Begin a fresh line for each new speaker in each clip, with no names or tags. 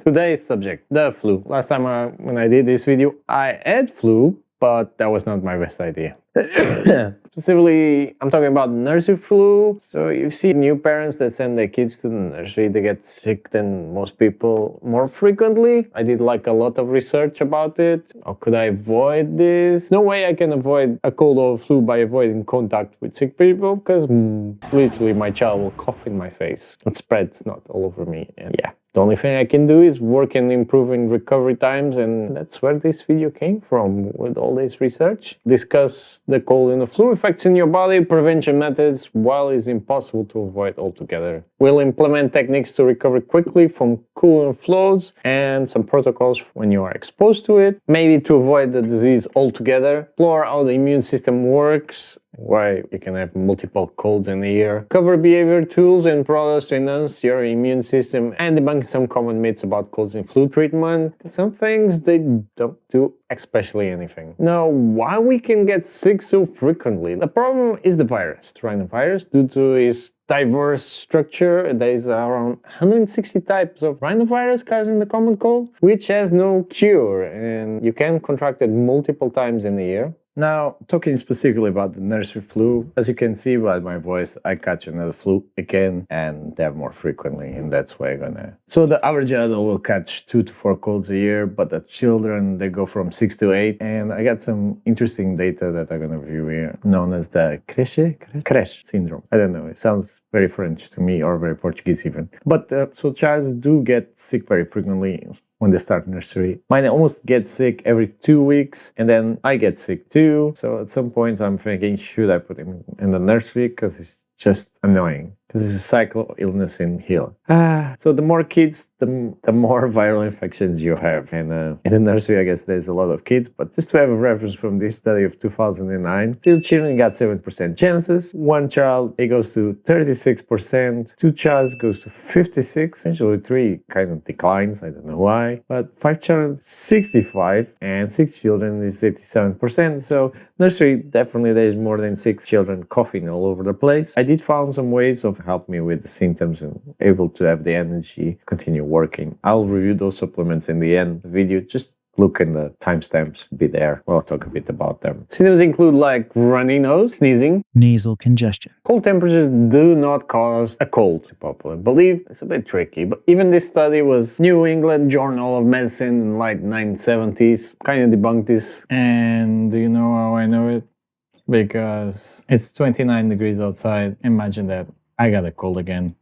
Today's subject, the flu. Last time when I did this video, I had flu, but that was not my best idea. Specifically, I'm talking about nursery flu. So you see new parents that send their kids to the nursery, they get sick than most people more frequently. I did like a lot of research about it. How could I avoid this? No way I can avoid a cold or flu by avoiding contact with sick people, because literally my child will cough in my face. It spreads not all over me, and yeah. The only thing I can do is work in improving recovery times, and that's where this video came from, with all this research. Discuss the cold and the flu effects in your body, prevention methods, while it's impossible to avoid altogether. We'll implement techniques to recover quickly from cold and flus, and some protocols when you are exposed to it, maybe to avoid the disease altogether, explore how the immune system works, why you can have multiple colds in a year, cover behavior tools and products to enhance your immune system, and debunk some common myths about colds and flu treatment. Some things they don't do especially anything. Now, why we can get sick so frequently? The problem is the virus, the rhinovirus. Due to its diverse structure, there is around 160 types of rhinovirus causing the common cold, which has no cure, and you can contract it multiple times in a year. Now, talking specifically about the nursery flu, as you can see by my voice, I catch another flu again, and they're more frequently, and that's why I'm gonna... So the average adult will catch 2 to 4 colds a year, but the children, they go from 6 to 8, and I got some interesting data that I'm gonna review here, known as the crèche syndrome. I don't know, it sounds very French to me, or very Portuguese even. But, so childs do get sick very frequently when they start nursery. Mine almost get sick every 2 weeks, and then I get sick too. So at some point I'm thinking, should I put him in the nursery? Because it's just annoying. Because it's a cycle of illness and heal. So the more kids, the more viral infections you have. And in the nursery, I guess there's a lot of kids, but just to have a reference from this study of 2009, 2 children got 7% chances. 1 child, it goes to 36%. 2 childs goes to 56. Actually 3 kind of declines, I don't know why. But 5 children, 65, and 6 children is 87%. So nursery, definitely there's more than 6 children coughing all over the place. I did find some ways of help me with the symptoms and able to have the energy to continue working. I'll review those supplements in the end of the video. Just look in the timestamps, be there. We'll talk a bit about them. Symptoms include like runny nose, sneezing,
nasal congestion.
Cold temperatures do not cause a cold, popular belief. It's a bit tricky, but even this study was New England Journal of Medicine in like 1970s, kind of debunked this. And do you know how I know it? Because it's 29 degrees outside. Imagine that. I got a cold again.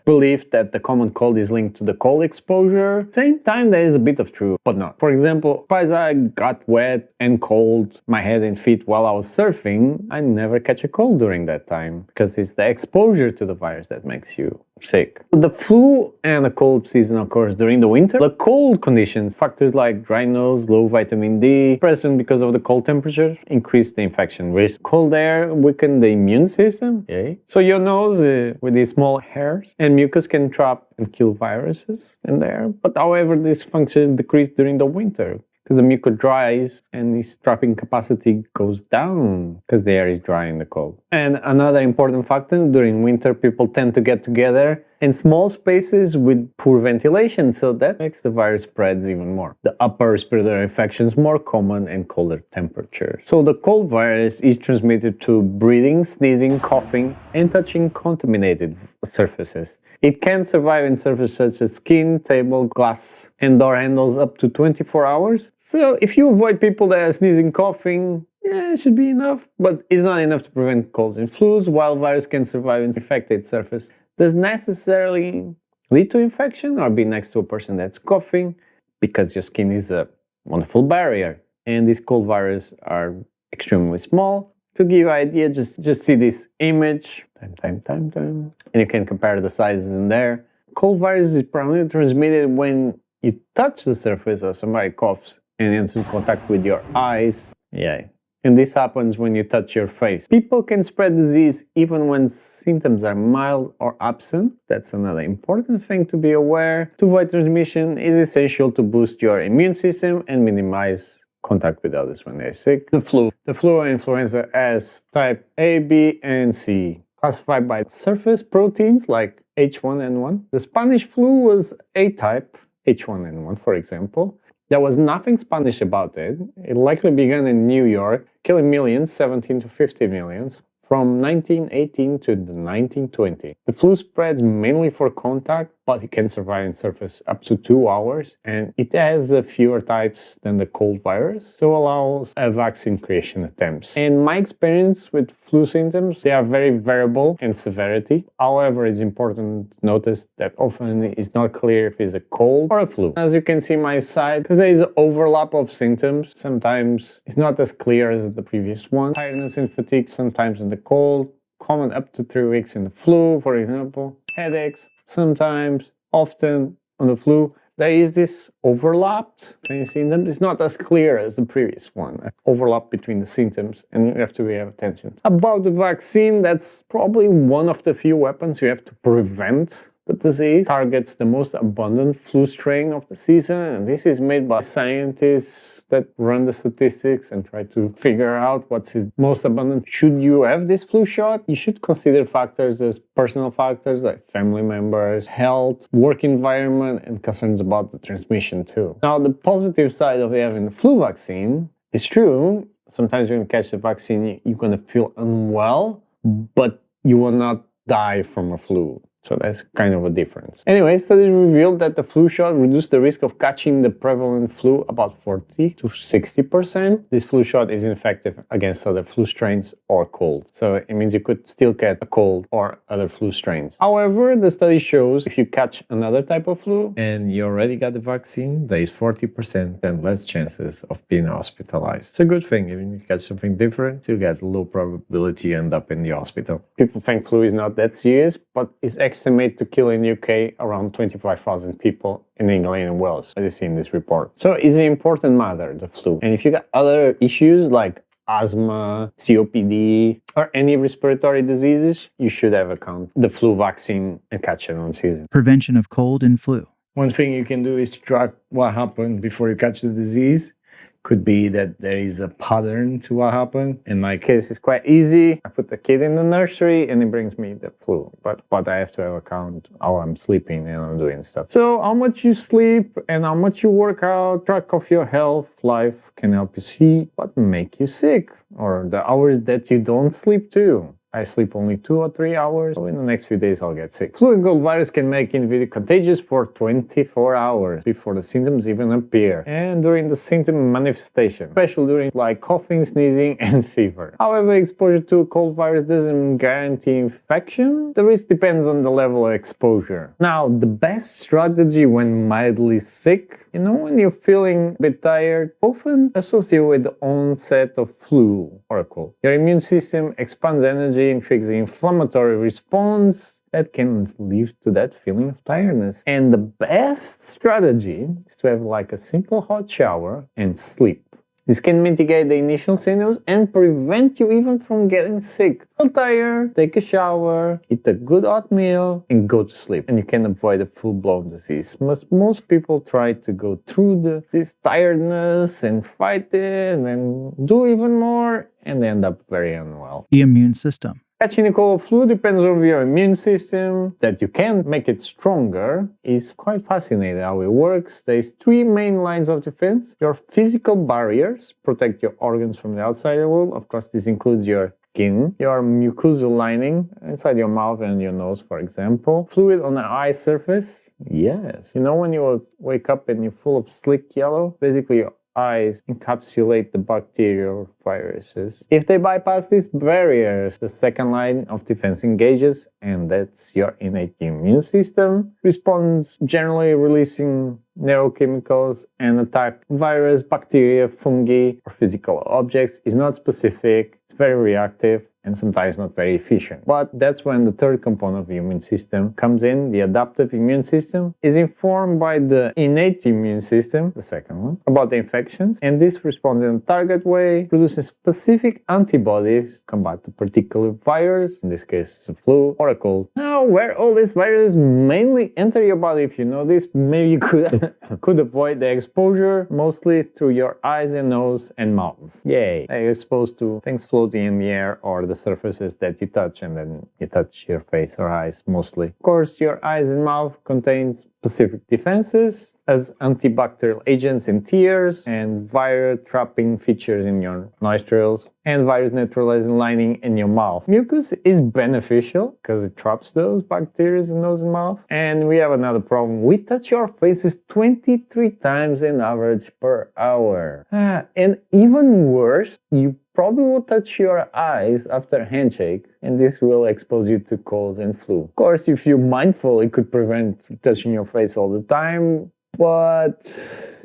Belief that the common cold is linked to the cold exposure. Same time, there is a bit of truth, but not. For example, if I got wet and cold my head and feet while I was surfing, I never catch a cold during that time, because it's the exposure to the virus that makes you sick. The flu and the cold season occurs during the winter. The cold conditions, factors like dry nose, low vitamin D, present because of the cold temperatures, increase the infection risk. Cold air weaken the immune system. Okay. So your nose with these small hairs and mucus can trap and kill viruses in there. But however, this function decreases during the winter, because the mucus dries and its trapping capacity goes down because the air is dry in the cold. And another important factor, during winter people tend to get together in small spaces with poor ventilation, so that makes the virus spreads even more. The upper respiratory infections more common in colder temperatures. So the cold virus is transmitted through breathing, sneezing, coughing, and touching contaminated surfaces. It can survive in surfaces such as skin, table, glass, and door handles up to 24 hours. So if you avoid people that are sneezing, coughing, yeah, it should be enough. But it's not enough to prevent colds and flus. While virus can survive in infected surface, does necessarily lead to infection or be next to a person that's coughing, because your skin is a wonderful barrier. And these cold viruses are extremely small. To give you an idea, just see this image, and you can compare the sizes in there. Cold virus is primarily transmitted when you touch the surface or somebody coughs and enters contact with your eyes. Yeah. And this happens when you touch your face. People can spread disease even when symptoms are mild or absent. That's another important thing to be aware. To avoid transmission, it is essential to boost your immune system and minimize contact with others when they're sick. The flu or influenza as type A, B, and C. Classified by surface proteins like H1N1. The Spanish flu was a type, H1N1 for example. There was nothing Spanish about it. It likely began in New York, killing millions, 17 to 50 millions, from 1918 to the 1920. The flu spreads mainly for contact, but it can survive in surface up to 2 hours, and it has fewer types than the cold virus, so allows a vaccine creation attempts. In my experience with flu symptoms, they are very variable in severity. However, it's important to notice that often it's not clear if it's a cold or a flu. As you can see my side, because there is an overlap of symptoms, sometimes it's not as clear as the previous one. Tiredness and fatigue sometimes in the cold, common up to 3 weeks in the flu, for example. Headaches, sometimes, often on the flu. There is this overlapped symptoms. It's not as clear as the previous one. Overlap between the symptoms, and you have to pay attention. About the vaccine, that's probably one of the few weapons you have to prevent the disease. Targets the most abundant flu strain of the season, and this is made by scientists that run the statistics and try to figure out what's most abundant. Should you have this flu shot, you should consider factors as personal factors like family members, health, work environment, and concerns about the transmission too. Now, the positive side of having the flu vaccine is true. Sometimes when you catch the vaccine, you're gonna feel unwell, but you will not die from a flu. So that's kind of a difference. Anyway, studies revealed that the flu shot reduced the risk of catching the prevalent flu about 40 to 60%. This flu shot is ineffective against other flu strains or cold. So it means you could still get a cold or other flu strains. However, the study shows if you catch another type of flu and you already got the vaccine, there is 40% and less chances of being hospitalized. It's a good thing. Even if you catch something different, you get low probability to end up in the hospital. People think flu is not that serious, but it's estimated to kill in UK around 25,000 people in England and Wales, as you see in this report. So it's an important matter, the flu. And if you got other issues like asthma, COPD, or any respiratory diseases, you should have the flu vaccine and catch it on season.
Prevention of cold and flu.
One thing you can do is to track what happened before you catch the disease. Could be that there is a pattern to what happened. In my case, it's quite easy. I put the kid in the nursery and it brings me the flu. But I have to have account how I'm sleeping and I'm doing stuff. So how much you sleep and how much you work out, track of your health, life can help you see what make you sick, or the hours that you don't sleep too. I sleep only 2 or 3 hours, so in the next few days I'll get sick. Flu and cold virus can make individuals contagious for 24 hours before the symptoms even appear, and during the symptom manifestation, especially during like coughing, sneezing, and fever. However, exposure to a cold virus doesn't guarantee infection. The risk depends on the level of exposure. Now, the best strategy when mildly sick, when you're feeling a bit tired, often associated with the onset of flu or a cold. Your immune system expands energy and triggers the inflammatory response that can lead to that feeling of tiredness. And the best strategy is to have like a simple hot shower and sleep. This can mitigate the initial symptoms and prevent you even from getting sick. Feel tired, take a shower, eat a good hot meal, and go to sleep. And you can avoid a full-blown disease. Most people try to go through this tiredness and fight it and then do even more, and they end up very unwell.
The immune system.
Catching a cold or flu depends on your immune system. That you can make it stronger is quite fascinating how it works. There's 3 main lines of defense. Your physical barriers protect your organs from the outside world. Of course, this includes your skin, your mucosal lining inside your mouth and your nose, for example. Fluid on the eye surface. Yes. When you wake up and you're full of slick yellow, basically your eyes encapsulate the bacterial viruses. If they bypass these barriers, the second line of defense engages, and that's your innate immune system. Responds generally releasing neurochemicals and attack virus, bacteria, fungi, or physical objects. It's not specific, it's very reactive, and sometimes not very efficient. But that's when the third component of the immune system comes in. The adaptive immune system is informed by the innate immune system, the second one, about the infections, and this responds in a target way, producing specific antibodies to combat the particular virus, in this case it's a flu or a cold. Now, where all these viruses mainly enter your body, if you know this, maybe you could avoid the exposure, mostly through your eyes and nose and mouth. Yay! Are you exposed to things floating in the air or the the surfaces that you touch, and then you touch your face or eyes mostly. Of course, your eyes and mouth contain specific defenses as antibacterial agents in tears and virus trapping features in your nostrils and virus neutralizing lining in your mouth. Mucus is beneficial because it traps those bacteria in nose and mouth. And we have another problem. We touch our faces 23 times in average per hour. And even worse, you probably will touch your eyes after a handshake, and this will expose you to cold and flu. Of course, if you're mindful, it could prevent touching your face all the time, but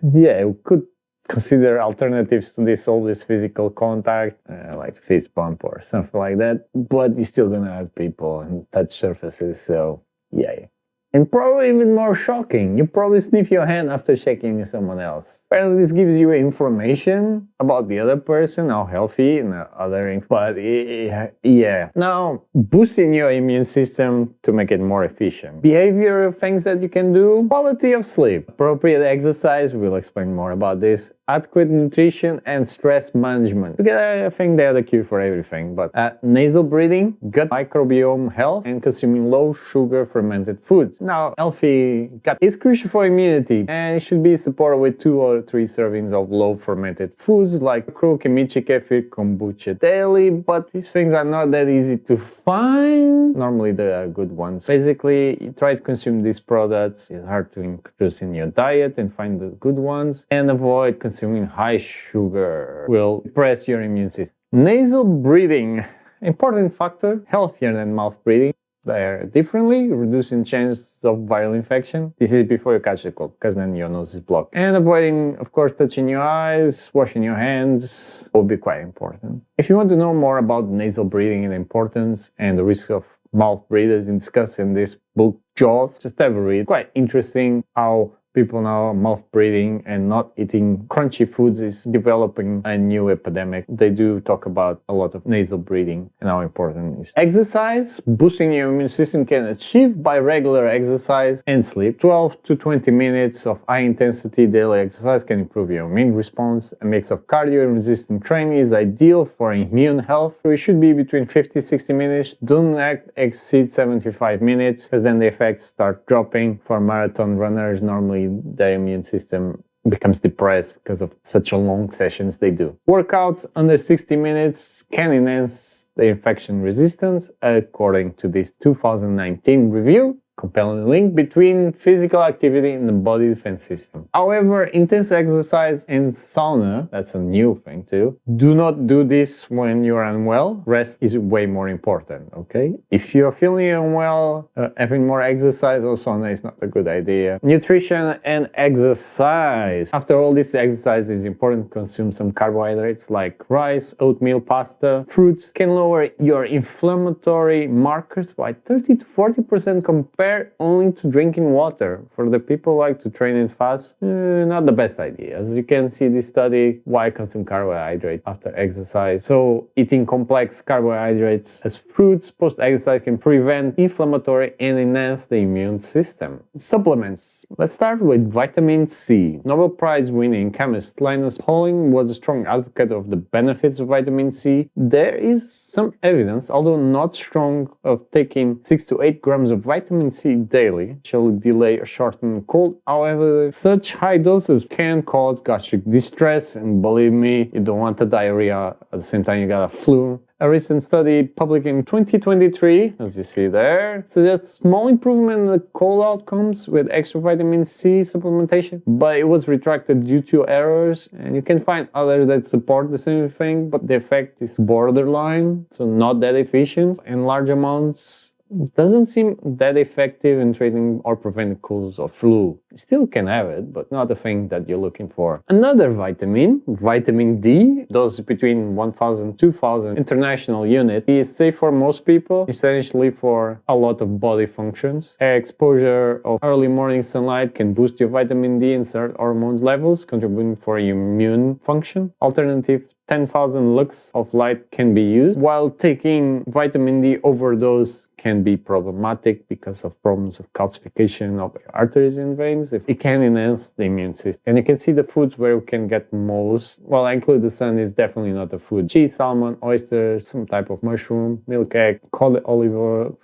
yeah, we could consider alternatives to all this physical contact, like fist bump or something like that, but you're still gonna hurt people and touch surfaces, so yeah. And probably even more shocking, you probably sniff your hand after shaking someone else. Apparently this gives you information about the other person, how healthy and other, but yeah. Now, boosting your immune system to make it more efficient. Behavioral things that you can do, quality of sleep, appropriate exercise, we'll explain more about this, adequate nutrition and stress management. Together, I think they're the cure for everything, but nasal breathing, gut microbiome health, and consuming low sugar fermented foods. Now, healthy gut is crucial for immunity, and it should be supported with 2 or 3 servings of low fermented foods like crook, kimchi, kefir, kombucha daily, but these things are not that easy to find. Normally they are good ones. Basically, you try to consume these products. It's hard to introduce in your diet and find the good ones, and avoid consuming high sugar. Will depress your immune system. Nasal breathing, important factor, healthier than mouth breathing. They are differently, reducing chances of viral infection. This is before you catch the cold, because then your nose is blocked. And avoiding, of course, touching your eyes, washing your hands will be quite important. If you want to know more about nasal breathing and the importance and the risk of mouth breathers discussed in this book, Jaws, just have a read. Quite interesting how people now mouth breathing and not eating crunchy foods is developing a new epidemic. They do talk about a lot of nasal breathing and how important it is. Exercise, boosting your immune system can achieve by regular exercise and sleep. 12 to 20 minutes of high intensity daily exercise can improve your immune response. A mix of cardio and resistance training is ideal for immune health. So it should be between 50-60 minutes. Don't exceed 75 minutes, because then the effects start dropping. For marathon runners, normally their immune system becomes depressed because of such a long sessions they do. Workouts under 60 minutes can enhance the infection resistance, according to this 2019 review. Compelling link between physical activity and the body defense system. However, intense exercise and sauna, that's a new thing too, do not do this when you're unwell. Rest is way more important, okay? If you're feeling unwell, having more exercise or sauna is not a good idea. Nutrition and exercise. After all this exercise, it's important to consume some carbohydrates like rice, oatmeal, pasta. Fruits can lower your inflammatory markers by 30 to 40% compared only to drinking water. For the people who like to train and fast, not the best idea. As you can see this study, why consume carbohydrate after exercise? So eating complex carbohydrates as fruits post-exercise can prevent inflammatory and enhance the immune system. Supplements. Let's start with vitamin C. Nobel Prize winning chemist Linus Pauling was a strong advocate of the benefits of vitamin C. There is some evidence, although not strong, of taking 6 to 8 grams of vitamin C daily shall delay or shorten cold. However, such high doses can cause gastric distress, and believe me, you don't want a diarrhea at the same time you got a flu. A recent study published in 2023, as you see there, suggests small improvement in the cold outcomes with extra vitamin C supplementation, but it was retracted due to errors, and you can find others that support the same thing, but the effect is borderline, so not that efficient. In large amounts, doesn't seem that effective in treating or preventing colds or flu. You still can have it, but not the thing that you're looking for. Another vitamin, vitamin D, dose between 1,000 and 2,000 international units, is safe for most people, essentially for a lot of body functions. Exposure of early morning sunlight can boost your vitamin D and certain hormones levels, contributing for immune function. Alternative 10,000 lux of light can be used, while taking vitamin D overdose can be problematic because of problems of calcification of arteries and veins. things, it can enhance the immune system. And you can see the foods where you can get most. Well, I include the sun is definitely not a food. Cheese, salmon, oysters, some type of mushroom, milk egg, olive oil,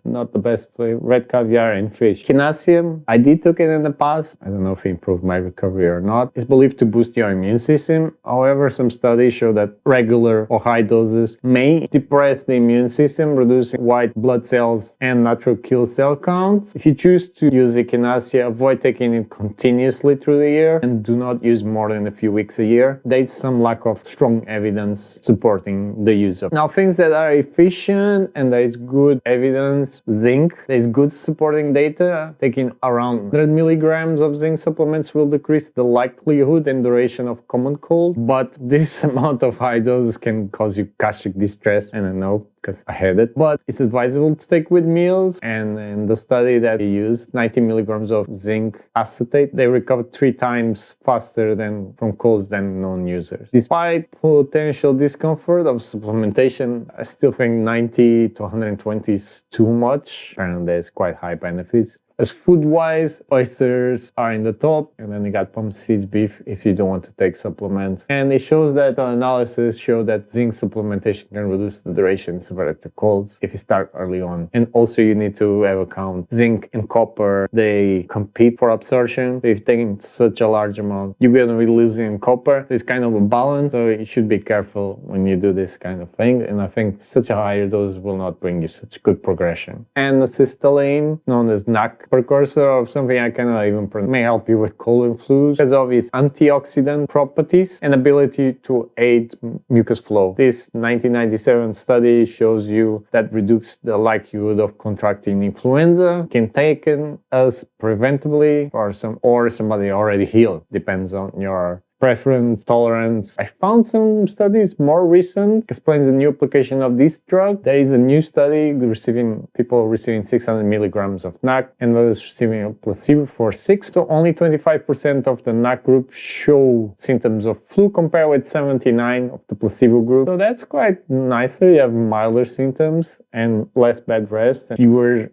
not the best flavor, red caviar, and fish. Echinacea, I did took it in the past. I don't know if it improved my recovery or not. It's believed to boost your immune system. However, some studies show that regular or high doses may depress the immune system, reducing white blood cells and natural kill cell counts. If you choose to use echinacea, avoid taking it continuously through the year and do not use more than a few weeks a year. There's some lack of strong evidence supporting the use of. Now, things that are efficient and there is good evidence, zinc. There's good supporting data. Taking around 100 milligrams of zinc supplements will decrease the likelihood and duration of common cold, but this amount of high doses can cause you gastric distress, and I know because I had it, but it's advisable to take with meals. And in the study that they used 90 milligrams of zinc acetate, they recovered 3 times faster than from colds than non-users. Despite potential discomfort of supplementation, I still think 90 to 120 is too much. Apparently there's quite high benefits. As food-wise, oysters are in the top, and then you got pumpkin seed beef if you don't want to take supplements. And it shows that the analysis show that zinc supplementation can reduce the duration and severity of colds if you start early on. And also you need to have account zinc and copper, they compete for absorption. If you're taking such a large amount, you're going to be losing copper. It's kind of a balance, so you should be careful when you do this kind of thing. And I think such a higher dose will not bring you such good progression. And N-acetylcysteine, known as NAC, precursor of something I cannot even pronounce, may help you with cold and flus because of its antioxidant properties and ability to aid mucus flow. This 1997 study shows you that reduces the likelihood of contracting influenza, can taken as preventably or somebody already healed. Depends on your preference, tolerance. I found some studies more recent explains the new application of this drug. There is a new study people receiving 600 milligrams of NAC and others receiving a placebo for 6. So only 25% of the NAC group show symptoms of flu compared with 79 of the placebo group. So that's quite nicer. You have milder symptoms and less bed rest and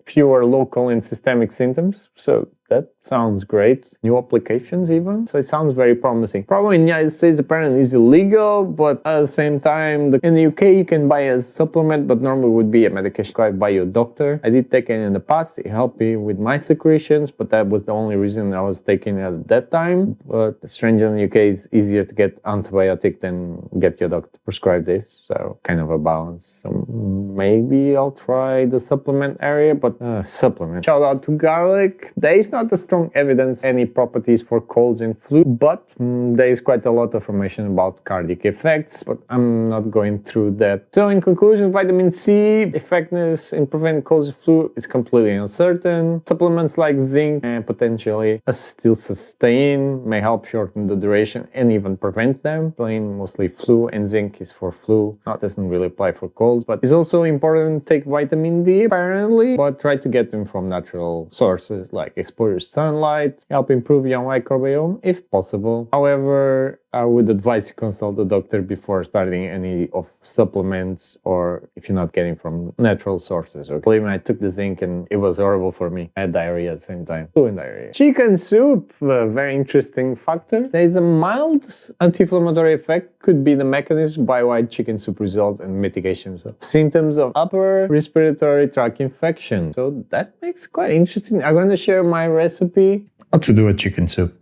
fewer local and systemic symptoms. So that sounds great. New applications even. So it sounds very promising. Probably in the United States apparently it's illegal, but at the same time, in the UK you can buy a supplement, but normally would be a medication prescribed by your doctor. I did take it in the past. It helped me with my secretions, but that was the only reason I was taking it at that time. But strangely in the UK it's easier to get antibiotic than get your doctor to prescribe this. So kind of a balance. So maybe I'll try the supplement area, but supplement. Shout out to garlic. There is not a strong evidence any properties for colds and flu, but there is quite a lot of information about cardiac effects, but I'm not going through that. So in conclusion, vitamin C effectiveness in preventing colds and flu is completely uncertain. Supplements like zinc and potentially acetylcysteine may help shorten the duration and even prevent them. Mostly flu, and zinc is for flu. That doesn't really apply for colds, but it's also important to take vitamin D apparently, but try to get them from natural sources like exposure to sunlight, help improve your microbiome if possible. However, I would advise you consult a doctor before starting any of supplements or if you're not getting from natural sources. Okay? Believe me, I took the zinc and it was horrible for me. I had diarrhea at the same time. Flu and diarrhea. Chicken soup, a very interesting factor. There is a mild anti-inflammatory effect, could be the mechanism by why chicken soup results in mitigations of symptoms of upper respiratory tract infection. So that makes quite interesting. I'm going to share my recipe. How to do a chicken soup.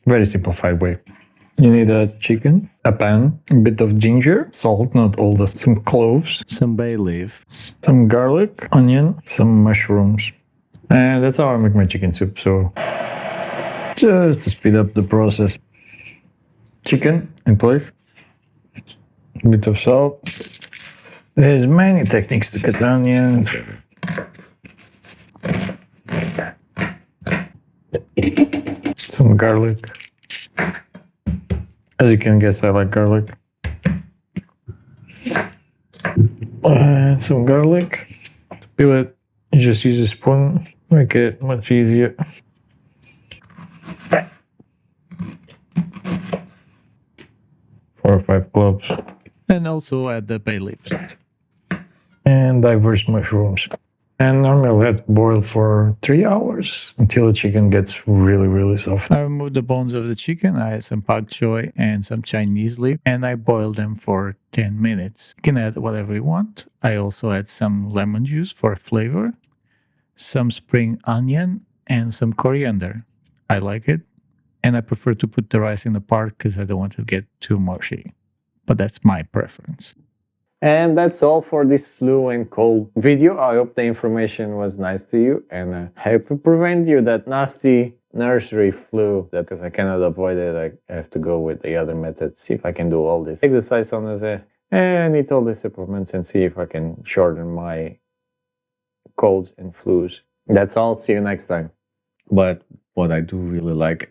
Very simplified way. You need a chicken, a pan, a bit of ginger, salt, not all the, some cloves,
Some bay leaf.
some garlic, onion, some mushrooms. And that's how I make my chicken soup. So just to speed up the process. Chicken in place, a bit of salt. There's many techniques to cut onions. Some garlic. As you can guess, I like garlic. And some garlic. To peel it, you just use a spoon. Make it much easier. 4 or 5 cloves.
And also add the bay leaves.
And diverse mushrooms.
And normally I'll let it boil for 3 hours until the chicken gets really, really soft. I removed the bones of the chicken. I had some pak choy and some Chinese leaf, and I boiled them for 10 minutes. You can add whatever you want. I also add some lemon juice for flavor, some spring onion, and some coriander. I like it. And I prefer to put the rice in the pot because I don't want to get too mushy. But that's my preference.
And that's all for this flu and cold video. I hope the information was nice to you and help to prevent you that nasty nursery flu, because I cannot avoid it. I have to go with the other method, see if I can do all this exercise on this and eat all the supplements and see if I can shorten my colds and flus. That's all. See you next time. But what I do really like